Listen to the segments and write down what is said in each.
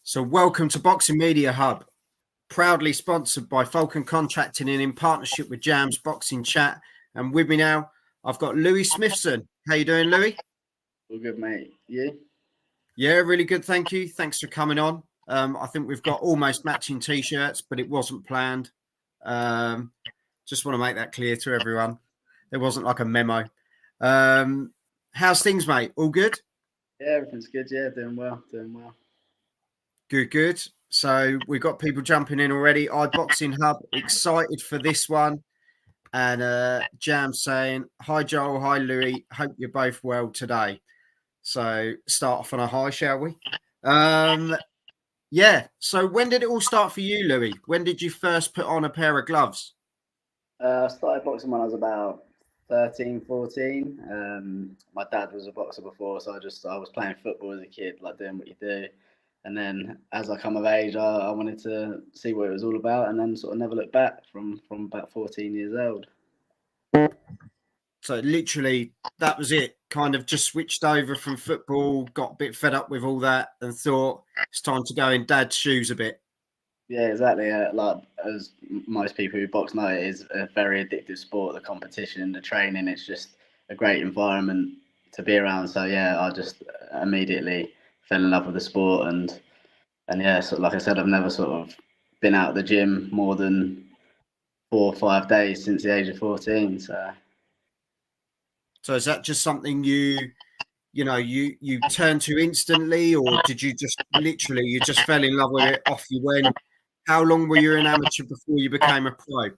So welcome to Boxing Media Hub, proudly sponsored by Falcon Contracting and in partnership with Jam's Boxing Chat. And with me now, I've got Louis Smithson. How you doing, Louis? All good, mate. You? Yeah, really good. Thank you. Thanks for coming on. I think we've got almost matching T-shirts, but it wasn't planned. Just want to make that clear to everyone. There wasn't like a memo. How's things, mate? All good? Yeah, everything's good. Yeah, doing well. Good. So we've got people jumping in already. iBoxing Hub, excited for this one. And Jam saying, hi, Joel. Hi, Louis. Hope you're both well today. So start off on a high, shall we? Yeah. So when did it all start for you, Louis? When did you first put on a pair of gloves? I started boxing when I was about 13, 14. My dad was a boxer before, so I was playing football as a kid, like doing what you do. And then as I come of age, I wanted to see what it was all about, and then sort of never looked back from about 14 years old. So literally, that was it. Kind of just switched over from football, got a bit fed up with all that, and thought it's time to go in Dad's shoes a bit. Yeah, exactly. Like as most people who box know, it is a very addictive sport. The competition, the training, it's just a great environment to be around. So yeah, I just immediately fell in love with the sport, and yeah, so like I said, I've never sort of been out of the gym more than 4 or 5 days since the age of 14. So is that just something you turned to instantly, or did you just literally you just fell in love with it, off you went? How long were you an amateur before you became a pro?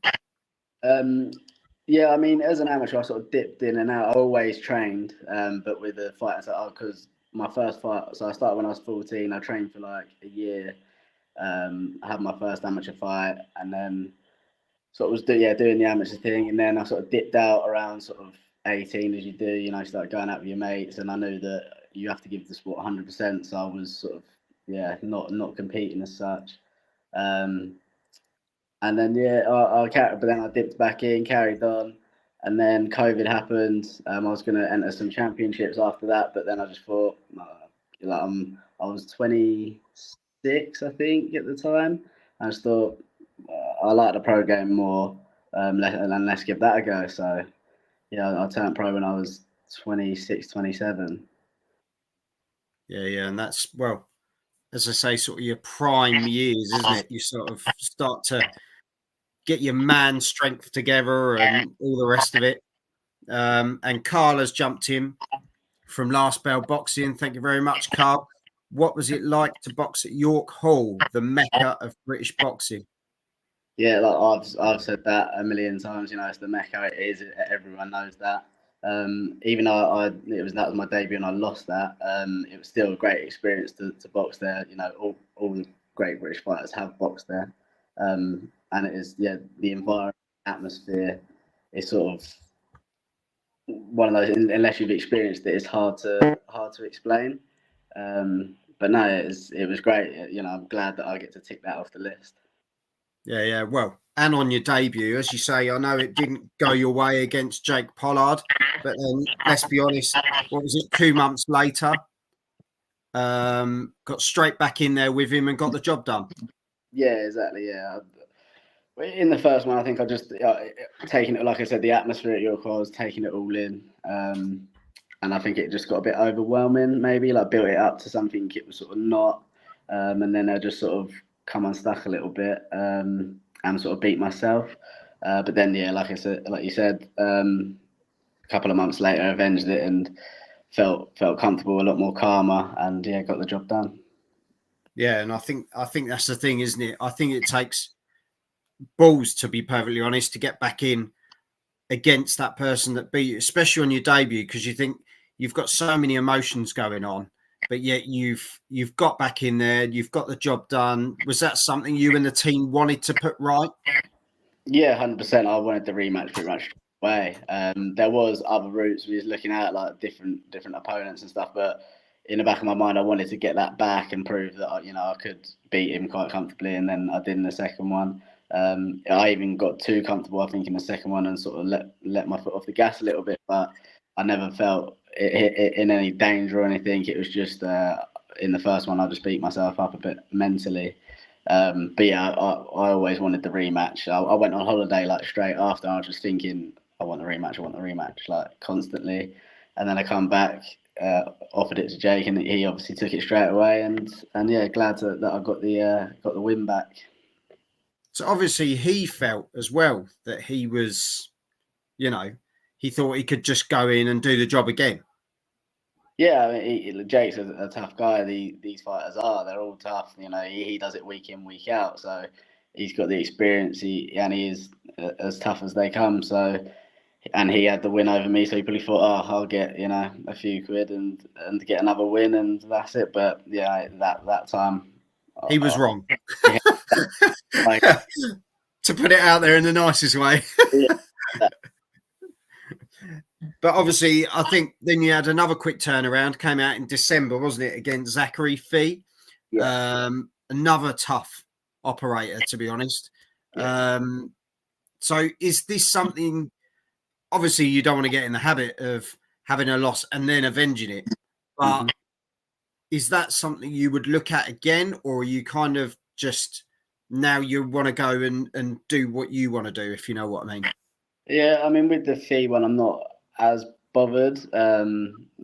Yeah, I mean, as an amateur, I sort of dipped in and out. I always trained, but with the fighting style, because my first fight, so I started when I was 14. I trained for like a year. I had my first amateur fight, and then sort of was doing the amateur thing, and then I sort of dipped out around sort of 18, as you do. Start going out with your mates, and I knew that you have to give the sport 100%. So I was sort of not competing as such. Um, and then but then I dipped back in, carried on, and then COVID happened. I was going to enter some championships after that, but then I just thought, I was 26, I think, at the time. I just thought I like the pro game more, let's give that a go. So yeah, I turned pro when I was 26, 27. Yeah, and that's, well, as I say, sort of your prime years, isn't it? You sort of start to get your man strength together and all the rest of it. And Carl has jumped in from Last Bell Boxing. Thank you very much, Carl. What was it like to box at York Hall, the mecca of British boxing? Yeah, like I've said that a million times. It's the mecca. It is. Everyone knows that. Even though that was my debut and I lost that, it was still a great experience to box there. All the great British fighters have boxed there, and it is the environment, atmosphere is sort of one of those. Unless you've experienced it, it's hard to explain. But no, it was great. I'm glad that I get to tick that off the list. Yeah. Well, and on your debut, as you say, I know it didn't go your way against Jake Pollard, but then let's be honest, what was it, 2 months later? Got straight back in there with him and got the job done. Yeah, exactly. Yeah. In the first one, I think I just taking it, like I said, the atmosphere at York, I was taking it all in. And I think it just got a bit overwhelming, maybe, like built it up to something it was sort of not. And then I just sort of come unstuck a little bit and sort of beat myself. But then, like you said, a couple of months later, I avenged it and felt comfortable, a lot more calmer, and got the job done. Yeah, and I think that's the thing, isn't it? I think it takes balls, to be perfectly honest, to get back in against that person that beat you, especially on your debut, because you think you've got so many emotions going on, but yet you've got back in there, you've got the job done. Was that something you and the team wanted to put right? Yeah, 100%. I wanted the rematch pretty much away. There was other routes we was looking at, like different opponents and stuff, but in the back of my mind, I wanted to get that back and prove that I could beat him quite comfortably, and then I did in the second one. I even got too comfortable, I think, in the second one and sort of let my foot off the gas a little bit, but I never felt in any danger or anything. It was just in the first one, I just beat myself up a bit mentally. But yeah, I always wanted the rematch. I went on holiday like straight after. I was just thinking, I want the rematch. I want the rematch, like constantly. And then I come back, offered it to Jake, and he obviously took it straight away. And yeah, glad that I got the win back. So obviously he felt as well that he was, you know, he thought he could just go in and do the job again. Yeah, I mean, Jake's a tough guy. These fighters are. They're all tough. You know, he does it week in, week out. So he's got the experience. And he is as tough as they come. So, and he had the win over me. So he probably thought, oh, I'll get a few quid and get another win, and that's it. But yeah, that time He was wrong. yeah, like, to put it out there in the nicest way. yeah, But obviously, I think then you had another quick turnaround, came out in December, wasn't it, against Zachary Fee? yeah, Another tough operator, to be honest. yeah. So is this something, obviously you don't want to get in the habit of having a loss and then avenging it, but Mhm. is that something you would look at again, or are you kind of just now you want to go and do what you want to do, if you know what I mean? Yeah, I mean, with the Fee one, I'm not as bothered.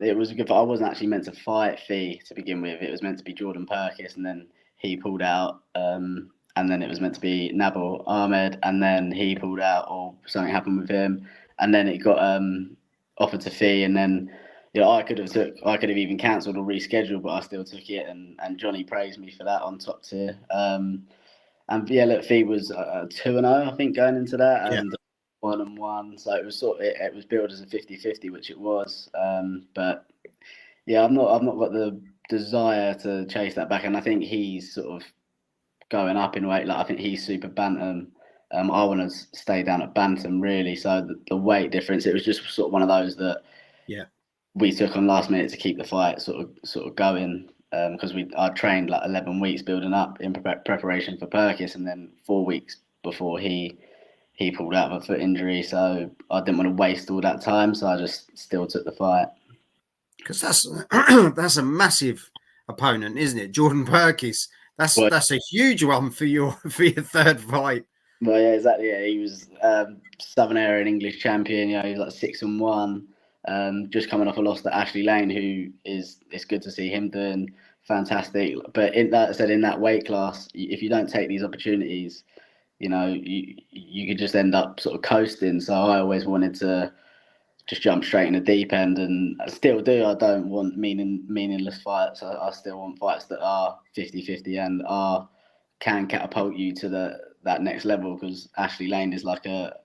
It was good. I wasn't actually meant to fight Fee to begin with. It was meant to be Jordan Perkis, and then he pulled out. And then it was meant to be Nabil Ahmed, and then he pulled out, or something happened with him, and then it got offered to Fee, and then I could have even cancelled or rescheduled, but I still took it, and Johnny praised me for that on top tier. And yeah, look, Fee was 2-0, I think, going into that, Yeah. and 1-1. So it was it was billed as a 50-50, which it was. But yeah, I've not got the desire to chase that back, and I think he's sort of going up in weight. Like, I think he's super bantam. I want to stay down at bantam, really. So the weight difference, it was just sort of one of those that Yeah. we took on last minute to keep the fight sort of going, because I trained like 11 weeks building up in preparation for Perkis, and then 4 weeks before he pulled out of a foot injury. So I didn't want to waste all that time, so I just still took the fight. Because that's a massive opponent, isn't it? Jordan Perkis. Well, That's a huge one for your third fight. well, yeah, exactly. Yeah, he was Southern Area English champion. You know, he was like 6-1. Just coming off a loss to Ashley Lane, who is, it's good to see him doing fantastic. But in that weight class, if you don't take these opportunities, you could just end up sort of coasting. So I always wanted to just jump straight in the deep end, and I still do. I don't want meaningless fights. I still want fights that are 50-50 and can catapult you to that next level, because Ashley Lane is like a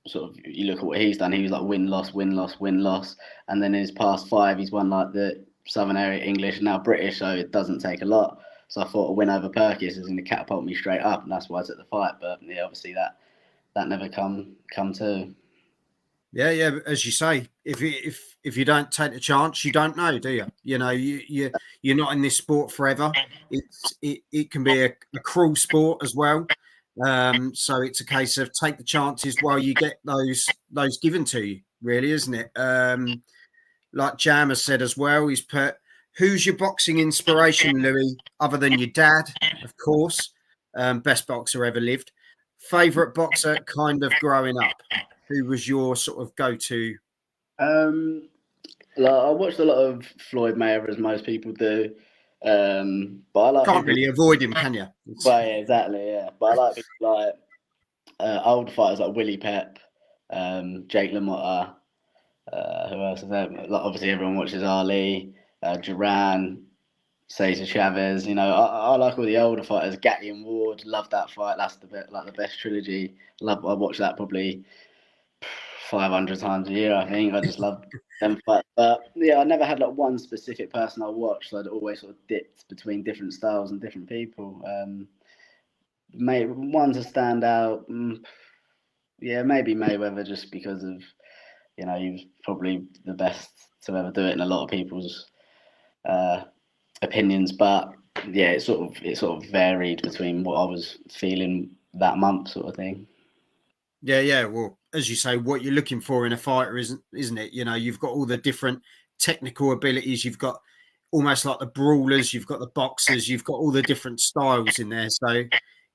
sort of, you look at what he's done, he was like win loss win loss win loss, and then in his past 5 he's won like the Southern Area English and now British, so it doesn't take a lot. So I thought a win over Perkis is going to catapult me straight up, and that's why I took the fight. But yeah, obviously that never come to. Yeah, yeah. As you say, if you don't take the chance, you don't know, do you? You know, you're not in this sport forever. It can be a cruel sport as well. So it's a case of take the chances while you get those given to you. Really, isn't it? Like Jam has said as well, he's put, who's your boxing inspiration, Louis, other than your dad, of course, best boxer ever lived. Favorite boxer kind of growing up? Who was your sort of go-to? Um, like, I watched a lot of Floyd Mayweather, as most people do. But I like Can't people. really avoid him, can you? Well, yeah, exactly, yeah. But I like people like old fighters like Willie Pep, Jake LaMotta. Who else is there? Like, obviously, everyone watches Ali, Duran, Cesar Chavez. I like all the older fighters. Gatty and Ward, love that fight. That's the best trilogy. I watch that probably 500 times a year, I think. I just love them fights. But yeah, I never had like one specific person I watched. So I'd always sort of dipped between different styles and different people. One to stand out. Yeah, maybe Mayweather, just because of, he was probably the best to ever do it in a lot of people's uh, opinions. But yeah, it sort of varied between what I was feeling that month, sort of thing. Yeah, yeah. Well, as you say, what you're looking for in a fighter isn't it? You know, you've got all the different technical abilities. You've got almost like the brawlers, you've got the boxers, you've got all the different styles in there. So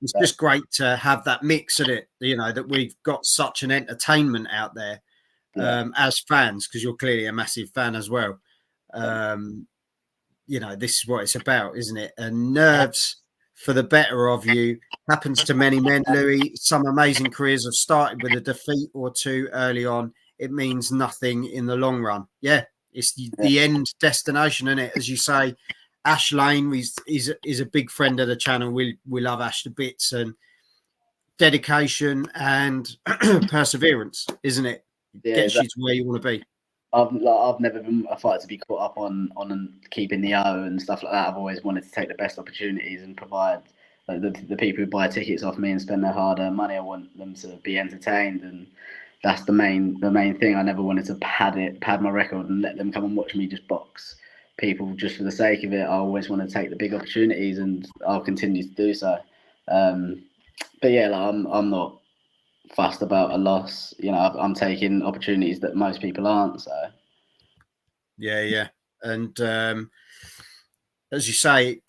it's just great to have that mix of it, that we've got such an entertainment out there as fans, because you're clearly a massive fan as well. This is what it's about, isn't it? And nerves for the better of you happens to many men, Louis. Some amazing careers have started with a defeat or two early on. It means nothing in the long run. Yeah, it's the end destination, isn't it? As you say, Ash Lane is a big friend of the channel. We love Ash to bits, and dedication and perseverance, isn't it? Gets you to where you want to be. I've never been a fighter to be caught up on keeping the O and stuff like that. I've always wanted to take the best opportunities and provide the people who buy tickets off me and spend their hard-earned money. I want them to be entertained, and that's the main thing. I never wanted to pad my record and let them come and watch me just box people just for the sake of it. I always want to take the big opportunities, and I'll continue to do so. But yeah, I'm not fussed about a loss. I'm taking opportunities that most people aren't. So yeah, and as you say,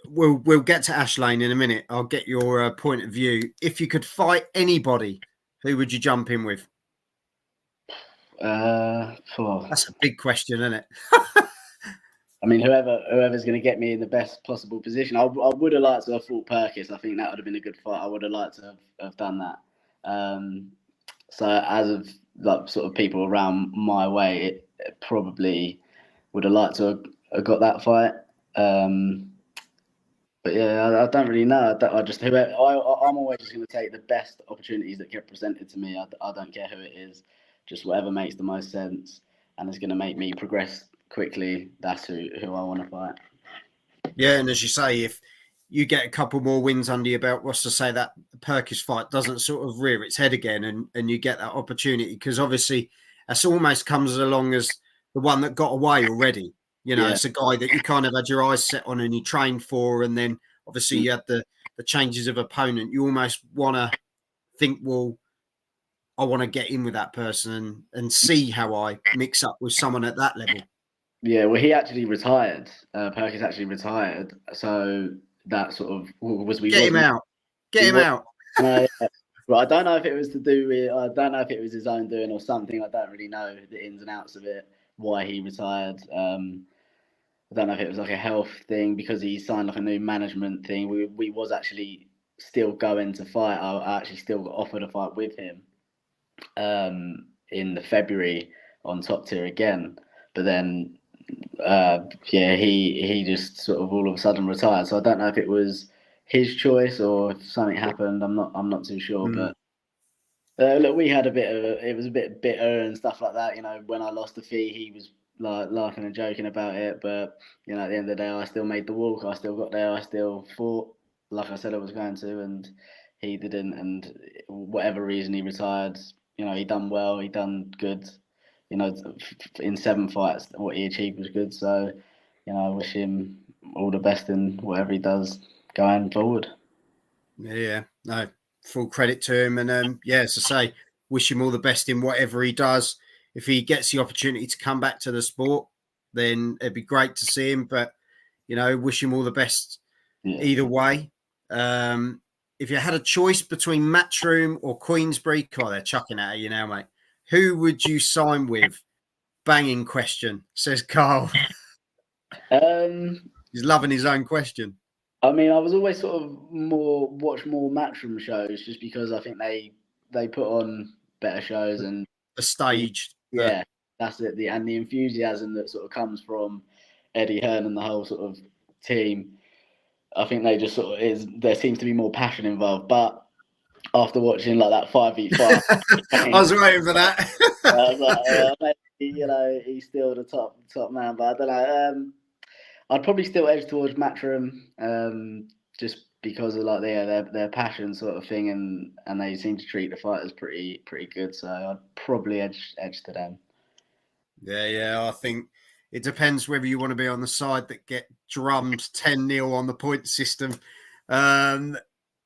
we'll get to Ash Lane in a minute. I'll get your point of view. If you could fight anybody, who would you jump in with? That's a big question, isn't it? I mean, whoever's going to get me in the best possible position. I would have liked to have fought Perkis. I think that would have been a good fight. I would have liked to have done that. So as of sort of people around my way, it probably would have liked to have got that fight. But yeah, I don't really know. I'm always just going to take the best opportunities that get presented to me. I don't care who it is, just whatever makes the most sense and is going to make me progress quickly. That's who I want to fight. Yeah, and as you say, if you get a couple more wins under your belt, what's to say that Perkis fight doesn't sort of rear its head again, and you get that opportunity? Because obviously, that's almost comes along as the one that got away already. It's a guy that you kind of had your eyes set on and you trained for, and then obviously you had the changes of opponent. You almost want to think, well, I want to get in with that person and see how I mix up with someone at that level. Yeah, well, he actually retired. Perkis actually retired, so that sort of was Get him out. No, well, I don't know if it was to do with. I don't know if it was his own doing or something. I don't really know the ins and outs of it. Why he retired. I don't know if it was like a health thing because he signed like a new management thing. We was actually still going to fight. I actually still got offered a fight with him in the February on Top Tier again, but then he just sort of all of a sudden retired. So I don't know if it was his choice or if something happened. I'm not too sure, but. Look, we had it was a bit bitter and stuff like that. When I lost the fee, he was like laughing and joking about it. But at the end of the day, I still made the walk. I still got there. I still fought like I said I was going to, and he didn't. And whatever reason, he retired. He done well. He done good. In 7 fights, what he achieved was good. So, I wish him all the best in whatever he does going forward. Yeah, no, full credit to him. And as I say, wish him all the best in whatever he does. If he gets the opportunity to come back to the sport, then it'd be great to see him. But, wish him all the best either way. If you had a choice between Matchroom or Queensberry, they're chucking at you now, mate. Who would you sign with? Banging question, says Carl. He's loving his own question. I mean, I was always sort of watch more Matchroom shows just because I think they put on better shows and the stage. Yeah, that's it. And the enthusiasm that sort of comes from Eddie Hearn and the whole sort of team. I think they just sort of there seems to be more passion involved. But after watching like that 5v5, I was waiting for that. I was like, maybe, he's still the top man, but I don't know. I'd probably still edge towards Matchroom, just because of like their passion sort of thing, and they seem to treat the fighters pretty good. So I'd probably edge to them. Yeah, I think it depends whether you want to be on the side that get drummed 10-0 on the point system.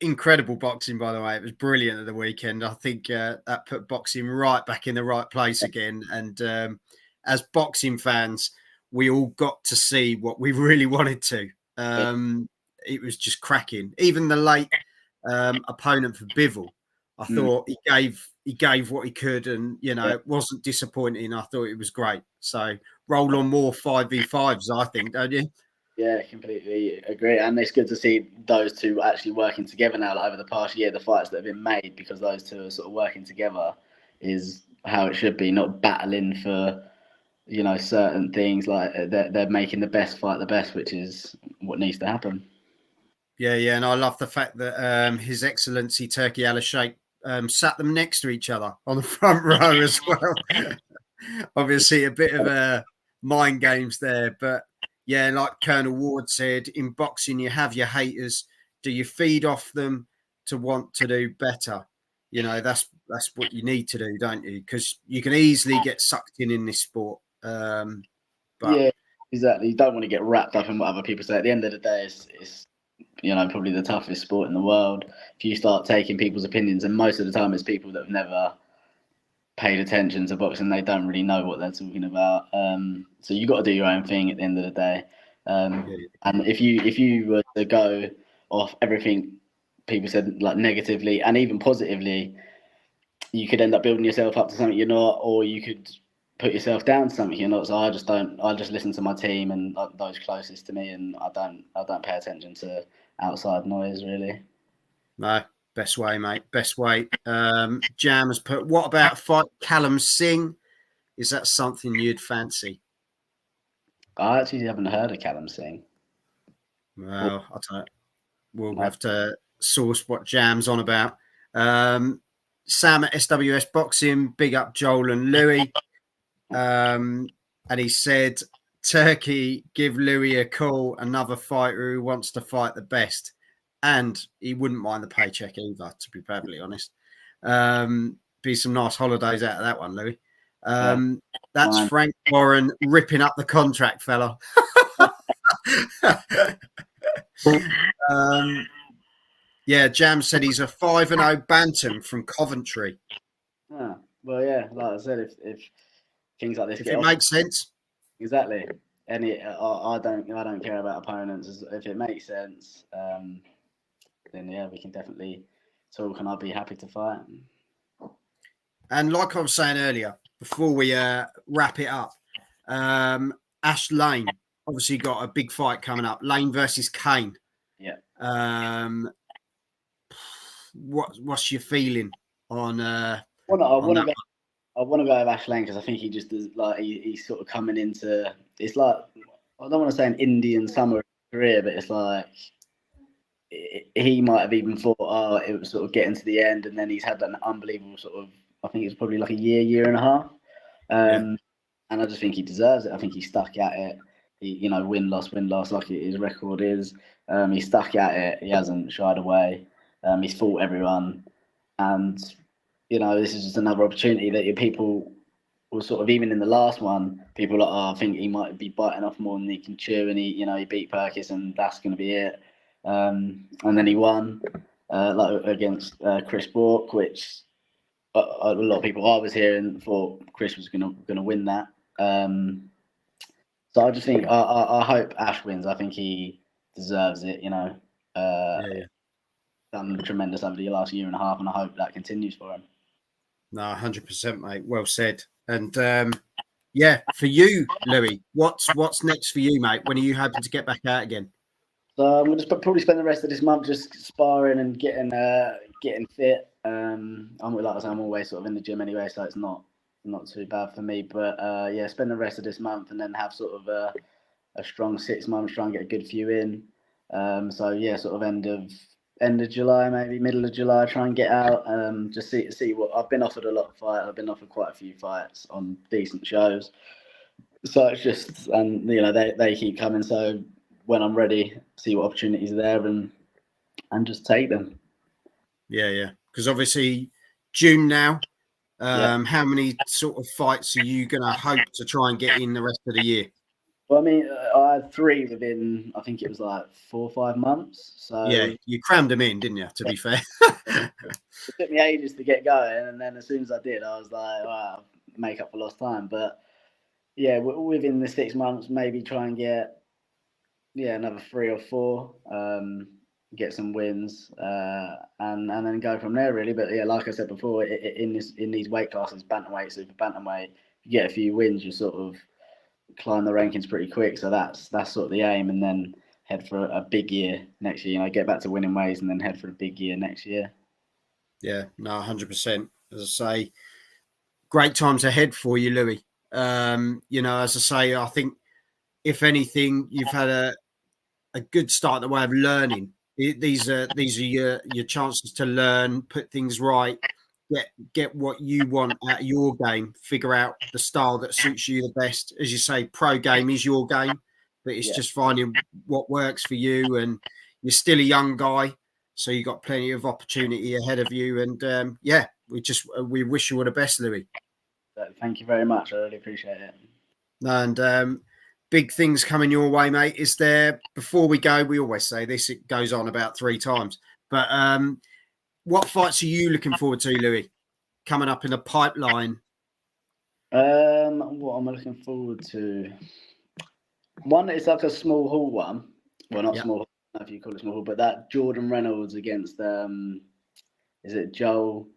Incredible boxing, by the way. It was brilliant at the weekend. I think that put boxing right back in the right place again. And as boxing fans, we all got to see what we really wanted to. It was just cracking. Even the late opponent for Bivol, I thought he gave what he could, and it wasn't disappointing. I thought it was great. So roll on more 5v5s, I think, don't you? Yeah, completely agree. And it's good to see those two actually working together now. Like over the past year, the fights that have been made because those two are sort of working together is how it should be, not battling for certain things. Like they're making the best fight the best, which is what needs to happen. Yeah, and I love the fact that His Excellency Turkey Al-Sheikh sat them next to each other on the front row as well. Obviously, a bit of mind games there, but yeah, like Colonel Ward said, in boxing you have your haters. Do you feed off them to want to do better? That's what you need to do, don't you? Because you can easily get sucked in this sport. But yeah, exactly. You don't want to get wrapped up in what other people say. At the end of the day, it's probably the toughest sport in the world. If you start taking people's opinions, and most of the time it's people that have never paid attention to boxing, they don't really know what they're talking about. So you got to do your own thing at the end of the day. And if you were to go off everything people said, like negatively and even positively, you could end up building yourself up to something you're not, or you could put yourself down to something you're not. So I just don't. I just listen to my team and those closest to me, and I don't pay attention to outside noise really. No, best way, mate. Best way. Jam has put. What about fight Callum Singh? Is that something you'd fancy? I actually haven't heard of Callum Singh. Well, I don't. We'll have to source what Jam's on about. Sam at SWS Boxing, big up Joel and Louis. And he said, Turkey, give Louis a call, another fighter who wants to fight the best. And he wouldn't mind the paycheck either, to be perfectly honest. Be some nice holidays out of that one, Louis. That's Frank Warren ripping up the contract, fella. Yeah, Jam said he's a 5-0 bantam from Coventry. Well, yeah, like I said, if things like this if it makes sense, exactly. And I don't care about opponents. If it makes sense, then yeah, we can definitely talk, and I'd be happy to fight. And like I was saying earlier, before we wrap it up, Ash Lane obviously got a big fight coming up. Lane versus Kane. Yeah. What's your feeling on? I want to go with Ash Lane because I think he just does, like he's sort of coming into. It's like, I don't want to say an Indian summer career, but it's like he might have even thought, it was sort of getting to the end, and then he's had an unbelievable sort of. I think it's probably like a year and a half. And I just think he deserves it. I think he stuck at it. He, win loss, like his record is. He stuck at it. He hasn't shied away. He's fought everyone, and this is just another opportunity that people will sort of, even in the last one, people are like, I think he might be biting off more than he can chew, and he beat Perkis, and that's going to be it. And then he won against Chris Bourke, which a lot of people I was hearing thought Chris was going to win that. So I just think I hope Ash wins. I think he deserves it. Done tremendous over the last year and a half, and I hope that continues for him. No, 100%, mate. Well said. And for you, Louis, what's next for you, mate? When are you hoping to get back out again? So I'm going to probably spend the rest of this month just sparring and getting fit. I'm always sort of in the gym anyway, so it's not too bad for me. But spend the rest of this month and then have sort of a strong 6 months, try and get a good few in. Sort of end of July, maybe middle of July, try and get out. Just see what I've been offered. A lot of fights. I've been offered quite a few fights on decent shows. So it's just, and they keep coming. So when I'm ready, see what opportunities are there and just take them. Yeah. Because obviously June now. How many sort of fights are you going to hope to try and get in the rest of the year? Well, I mean, I had 3 within, I think it was like 4 or 5 months. So yeah, you crammed them in, didn't you? To be fair, it took me ages to get going, and then as soon as I did, I was like, wow, make up for lost time. But yeah, within the 6 months, maybe try and get another 3 or 4, get some wins, and then go from there really. But yeah, like I said before, in these weight classes, bantamweight, super bantamweight, you get a few wins, you sort of climb the rankings pretty quick. So that's sort of the aim, and then head for a big year next year. Get back to winning ways, and then head for a big year next year. Yeah, no, 100%. As I say, great times ahead for you, Louis. As I say, I think if anything, you've had a good start the way of learning. These are your chances to learn, put things right, get what you want out of your game, figure out the style that suits you the best. As you say, pro game is your game, but it's just finding what works for you. And you're still a young guy, so you've got plenty of opportunity ahead of you. And we wish you all the best, Louis. Thank you very much. I really appreciate it. And big things coming your way, mate. Is there, before we go, we always say this, it goes on about 3 times, but what fights are you looking forward to, Louis, coming up in the pipeline? What am I looking forward to? One is like a small hall one. Well, not small hall, I don't know if you call it small hall, but that Jordan Reynolds against is it Joel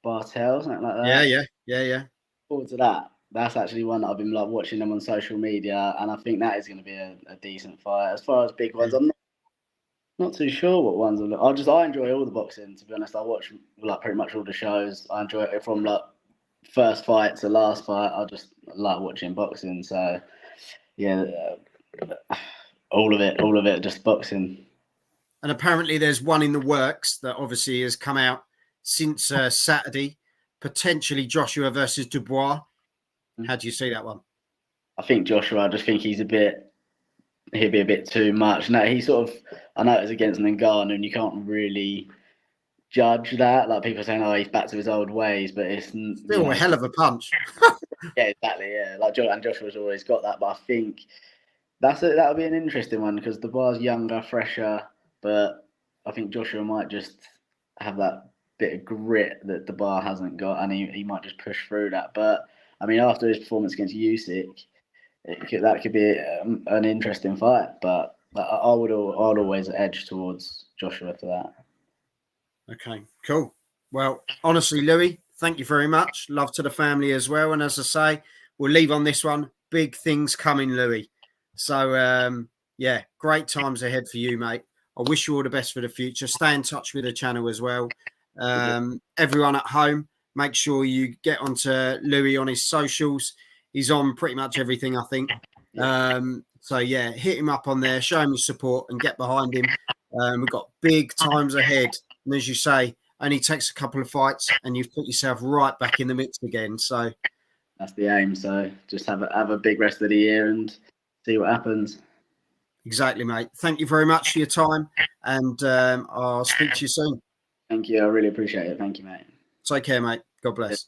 Bartel, something like that? Yeah. Forward to that. That's actually one that I've been watching them on social media, and I think that is going to be a decent fight. As far as big ones, I'm not too sure what ones I enjoy all the boxing, to be honest. I watch pretty much all the shows. I enjoy it from first fight to last fight. I just like watching boxing. So yeah, all of it, just boxing. And apparently there's one in the works that obviously has come out since Saturday, potentially Joshua versus Dubois. How do you see that one? I think Joshua, I just think he'll be a bit too much. No, I know it's against Ngannou, and you can't really judge that. Like, people saying, oh, he's back to his old ways, but it's still a hell of a punch. Yeah, exactly. Yeah, and Joshua's always got that, but I think that'll be an interesting one because the bar's younger, fresher, but I think Joshua might just have that bit of grit that the bar hasn't got, and he might just push through that. But I mean, after his performance against Usyk, that could be an interesting fight. But I'd always edge towards Joshua for that. Okay, cool. Well, honestly, Louis, thank you very much. Love to the family as well. And as I say, we'll leave on this one. Big things coming, Louis. So, yeah, great times ahead for you, mate. I wish you all the best for the future. Stay in touch with the channel as well. Everyone at home, make sure you get onto Louis on his socials. He's on pretty much everything, I think. So, yeah, hit him up on there, show him your support and get behind him. We've got big times ahead. And as you say, only takes a couple of fights and you've put yourself right back in the mix again. So that's the aim. So just have a big rest of the year and see what happens. Exactly, mate. Thank you very much for your time, and I'll speak to you soon. Thank you. I really appreciate it. Thank you, mate. Take care, mate. God bless.